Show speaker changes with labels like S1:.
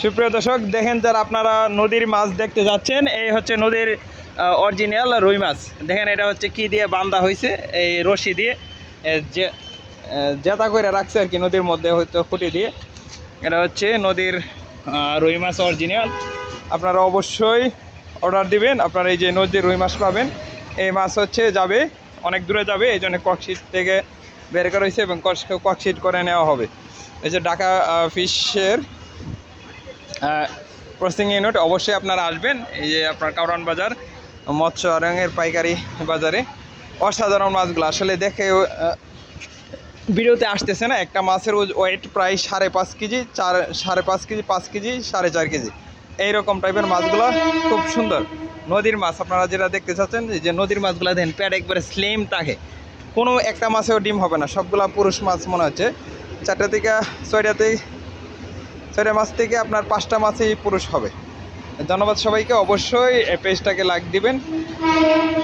S1: সুপ্রিয় দর্শক, দেখেন যারা আপনারা নদীর মাছ দেখতে যাচ্ছেন, এই হচ্ছে নদীর অরিজিনাল রুই মাছ। দেখেন এটা হচ্ছে কি দিয়ে বাঁধা হয়েছে, এই রশি দিয়ে যে জেতা করে রাখছে আর কি, নদীর মধ্যে হয়তো খুঁটি দিয়ে। এটা হচ্ছে নদীর রুই মাছ অরিজিনাল। আপনারা অবশ্যই অর্ডার দিবেন, আপনারা এই যে নদীর রুই মাছ পাবেন। এই মাছ হচ্ছে যাবে অনেক দূরে যাবে, এই জন্য ককশিট থেকে বের করা হয়েছে এবং ককশিট করে নেওয়া হবে। এই যে ঢাকা ফিশের প্রসেসিং ইউনিট, অবশ্যই আপনারা আসবেন। এই যে আপনার কারওয়ান বাজার মৎস্য আড়ঙের পাইকারি বাজারে অসাধারণ মাছগুলো আসলে দেখে ভিডিওতে আসতেছে না। একটা মাছের ওয়েট প্রায় 5.5 কেজি, 5.5 কেজি, 5 কেজি, 4.5 কেজি, এইরকম টাইপের মাছগুলো খুব সুন্দর নদীর মাছ। আপনারা যেটা দেখতে চাচ্ছেন যে নদীর মাছগুলো দেখেন প্যাড একবারে স্লিম থাকে, কোনো একটা মাছেও ডিম হবে না, সবগুলা পুরুষ মাছ মনে হচ্ছে। 4টা থেকে 6টা মাছ থেকে আপনার 5টা মাছই পুরুষ হবে। ধন্যবাদ সবাইকে, অবশ্যই পেজটাকে লাইক দিবেন।